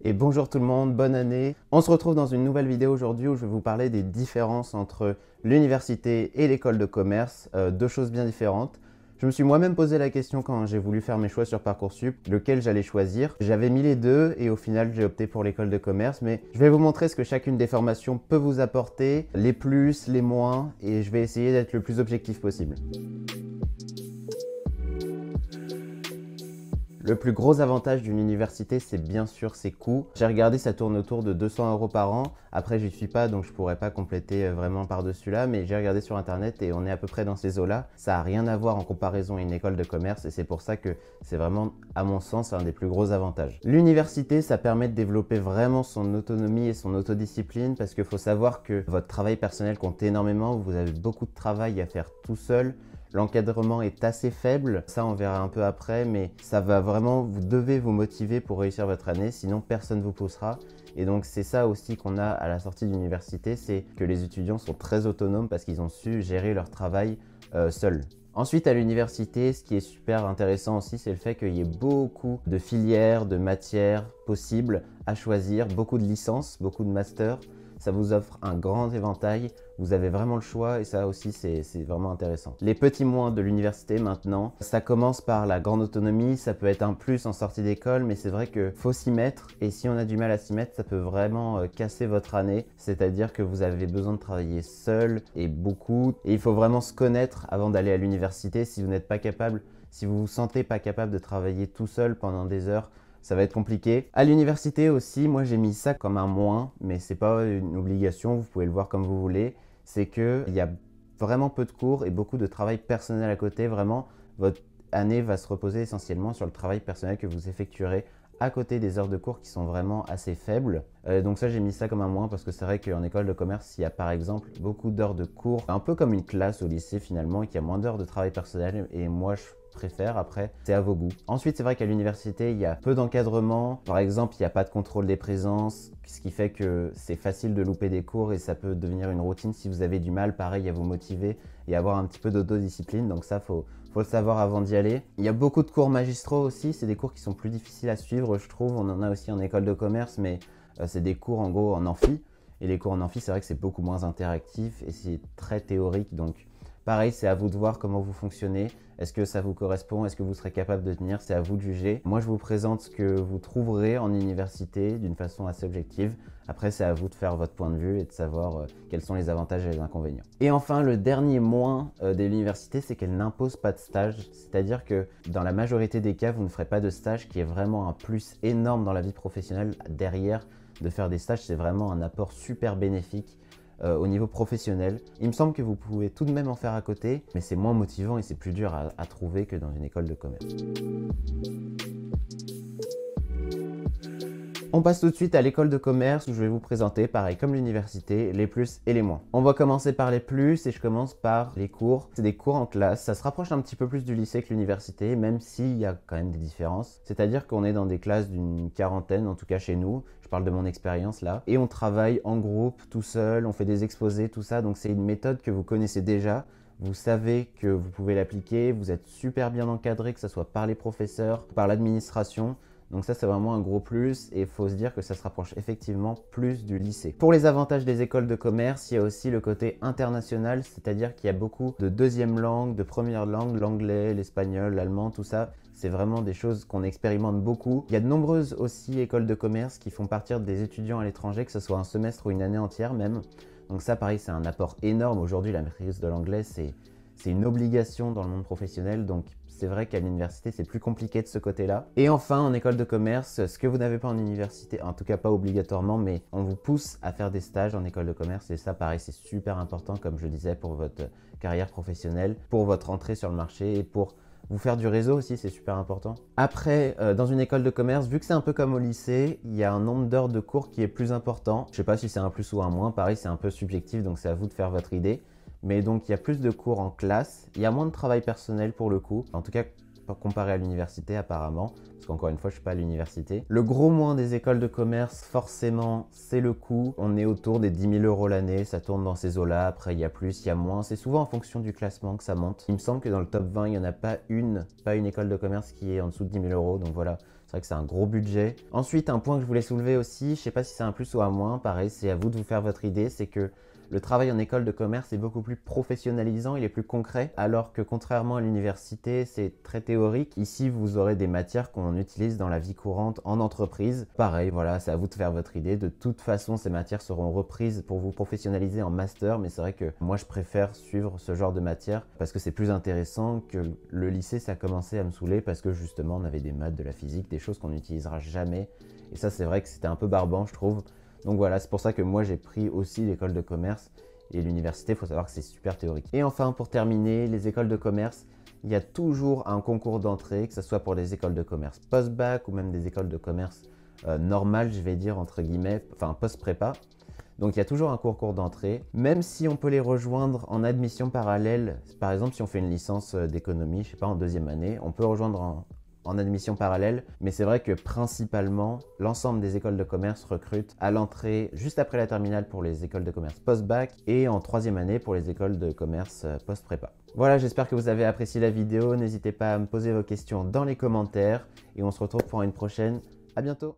Et bonjour tout le monde, bonne année. On se retrouve dans une nouvelle vidéo aujourd'hui où je vais vous parler des différences entre l'université et l'école de commerce, deux choses bien différentes. Je me suis moi-même posé la question quand j'ai voulu faire mes choix sur Parcoursup, lequel j'allais choisir. J'avais mis les deux et au final j'ai opté pour l'école de commerce, mais je vais vous montrer ce que chacune des formations peut vous apporter, les plus, les moins, et je vais essayer d'être le plus objectif possible. Le plus gros avantage d'une université, c'est bien sûr ses coûts. J'ai regardé, ça tourne autour de 200 € par an. Après, j'y suis pas, donc je pourrais pas compléter vraiment par-dessus là, mais j'ai regardé sur internet et on est à peu près dans ces eaux-là. Ça n'a rien à voir en comparaison à une école de commerce et c'est pour ça que c'est vraiment, à mon sens, un des plus gros avantages. L'université, ça permet de développer vraiment son autonomie et son autodiscipline parce qu'il faut savoir que votre travail personnel compte énormément. Vous avez beaucoup de travail à faire tout seul. L'encadrement est assez faible, ça on verra un peu après, mais ça va vraiment, vous devez vous motiver pour réussir votre année, sinon personne ne vous poussera. Et donc c'est ça aussi qu'on a à la sortie de l'université, c'est que les étudiants sont très autonomes parce qu'ils ont su gérer leur travail seuls. Ensuite, à l'université, ce qui est super intéressant aussi, c'est le fait qu'il y ait beaucoup de filières, de matières possibles à choisir, beaucoup de licences, beaucoup de masters. Ça vous offre un grand éventail, vous avez vraiment le choix et ça aussi c'est vraiment intéressant. Les petits moins de l'université maintenant, ça commence par la grande autonomie, ça peut être un plus en sortie d'école, mais c'est vrai qu'il faut s'y mettre et si on a du mal à s'y mettre, ça peut vraiment casser votre année, c'est-à-dire que vous avez besoin de travailler seul et beaucoup et il faut vraiment se connaître avant d'aller à l'université si vous n'êtes pas capable, si vous vous sentez pas capable de travailler tout seul pendant des heures, ça va être compliqué. À l'université aussi, moi j'ai mis ça comme un moins, mais c'est pas une obligation, vous pouvez le voir comme vous voulez. C'est qu'il y a vraiment peu de cours et beaucoup de travail personnel à côté. Vraiment, votre année va se reposer essentiellement sur le travail personnel que vous effectuerez à côté des heures de cours qui sont vraiment assez faibles. Donc ça, j'ai mis ça comme un moins parce que c'est vrai qu'en école de commerce, il y a par exemple beaucoup d'heures de cours, un peu comme une classe au lycée finalement, et qu'il y a moins d'heures de travail personnel et moi je préfère, après c'est à vos goûts. Ensuite c'est vrai qu'à l'université il y a peu d'encadrement, par exemple il n'y a pas de contrôle des présences, ce qui fait que c'est facile de louper des cours et ça peut devenir une routine si vous avez du mal pareil à vous motiver et avoir un petit peu d'autodiscipline, donc ça faut le savoir avant d'y aller. Il y a beaucoup de cours magistraux aussi, c'est des cours qui sont plus difficiles à suivre je trouve, on en a aussi en école de commerce mais c'est des cours en gros en amphi et les cours en amphi c'est vrai que c'est beaucoup moins interactif et c'est très théorique, donc pareil, c'est à vous de voir comment vous fonctionnez. Est-ce que ça vous correspond? Est-ce que vous serez capable de tenir? C'est à vous de juger. Moi, je vous présente ce que vous trouverez en université d'une façon assez objective. Après, c'est à vous de faire votre point de vue et de savoir quels sont les avantages et les inconvénients. Et enfin, le dernier moins de l'université, c'est qu'elle n'impose pas de stage. C'est-à-dire que dans la majorité des cas, vous ne ferez pas de stage, qui est vraiment un plus énorme dans la vie professionnelle. Derrière, de faire des stages, c'est vraiment un apport super bénéfique. Au niveau professionnel. Il me semble que vous pouvez tout de même en faire à côté, mais c'est moins motivant et c'est plus dur à trouver que dans une école de commerce. On passe tout de suite à l'école de commerce où je vais vous présenter, pareil comme l'université, les plus et les moins. On va commencer par les plus et je commence par les cours. C'est des cours en classe, ça se rapproche un petit peu plus du lycée que l'université, même s'il y a quand même des différences. C'est-à-dire qu'on est dans des classes d'une quarantaine, en tout cas chez nous, je parle de mon expérience là, et on travaille en groupe, tout seul, on fait des exposés, tout ça, donc c'est une méthode que vous connaissez déjà. Vous savez que vous pouvez l'appliquer, vous êtes super bien encadré, que ce soit par les professeurs, par l'administration. Donc ça c'est vraiment un gros plus et il faut se dire que ça se rapproche effectivement plus du lycée. Pour les avantages des écoles de commerce, il y a aussi le côté international, c'est-à-dire qu'il y a beaucoup de deuxième langue, de première langue, l'anglais, l'espagnol, l'allemand, tout ça. C'est vraiment des choses qu'on expérimente beaucoup. Il y a de nombreuses aussi écoles de commerce qui font partir des étudiants à l'étranger, que ce soit un semestre ou une année entière même. Donc ça pareil c'est un apport énorme. Aujourd'hui la maîtrise de l'anglais c'est une obligation dans le monde professionnel, donc c'est vrai qu'à l'université, c'est plus compliqué de ce côté-là. Et enfin, en école de commerce, ce que vous n'avez pas en université, en tout cas pas obligatoirement, mais on vous pousse à faire des stages en école de commerce. Et ça, pareil, c'est super important, comme je disais, pour votre carrière professionnelle, pour votre entrée sur le marché et pour vous faire du réseau aussi, c'est super important. Après, dans une école de commerce, vu que c'est un peu comme au lycée, il y a un nombre d'heures de cours qui est plus important. Je ne sais pas si c'est un plus ou un moins, pareil, c'est un peu subjectif, donc c'est à vous de faire votre idée. Mais donc il y a plus de cours en classe, il y a moins de travail personnel pour le coup, en tout cas comparé à l'université apparemment, parce qu'encore une fois je suis pas à l'université. Le gros moins des écoles de commerce forcément c'est le coût, on est autour des 10 000 € l'année, ça tourne dans ces eaux là, après il y a plus, il y a moins, c'est souvent en fonction du classement que ça monte. Il me semble que dans le top 20 il n'y en a pas une école de commerce qui est en dessous de 10 000 €, donc voilà, C'est vrai que c'est un gros budget. Ensuite, un point que je voulais soulever aussi, je sais pas si c'est un plus ou un moins, pareil, c'est à vous de vous faire votre idée, c'est que le travail en école de commerce est beaucoup plus professionnalisant, il est plus concret, alors que contrairement à l'université, c'est très théorique. Ici, vous aurez des matières qu'on utilise dans la vie courante en entreprise. Pareil, voilà, c'est à vous de faire votre idée. De toute façon, ces matières seront reprises pour vous professionnaliser en master, mais c'est vrai que moi, je préfère suivre ce genre de matière parce que c'est plus intéressant que le lycée, ça a commencé à me saouler parce que justement, on avait des maths, de la physique, des choses qu'on n'utilisera jamais. Et ça, c'est vrai que c'était un peu barbant, je trouve. Donc voilà, c'est pour ça que moi j'ai pris aussi l'école de commerce et l'université, il faut savoir que c'est super théorique. Et enfin, pour terminer, les écoles de commerce, il y a toujours un concours d'entrée, que ce soit pour les écoles de commerce post-bac ou même des écoles de commerce normales, je vais dire entre guillemets, enfin post-prépa. Donc il y a toujours un concours d'entrée, même si on peut les rejoindre en admission parallèle. Par exemple, si on fait une licence d'économie, je sais pas, en deuxième année, on peut rejoindre en admission parallèle, mais c'est vrai que principalement, l'ensemble des écoles de commerce recrutent à l'entrée juste après la terminale pour les écoles de commerce post-bac et en troisième année pour les écoles de commerce post-prépa. Voilà, j'espère que vous avez apprécié la vidéo. N'hésitez pas à me poser vos questions dans les commentaires et on se retrouve pour une prochaine. À bientôt!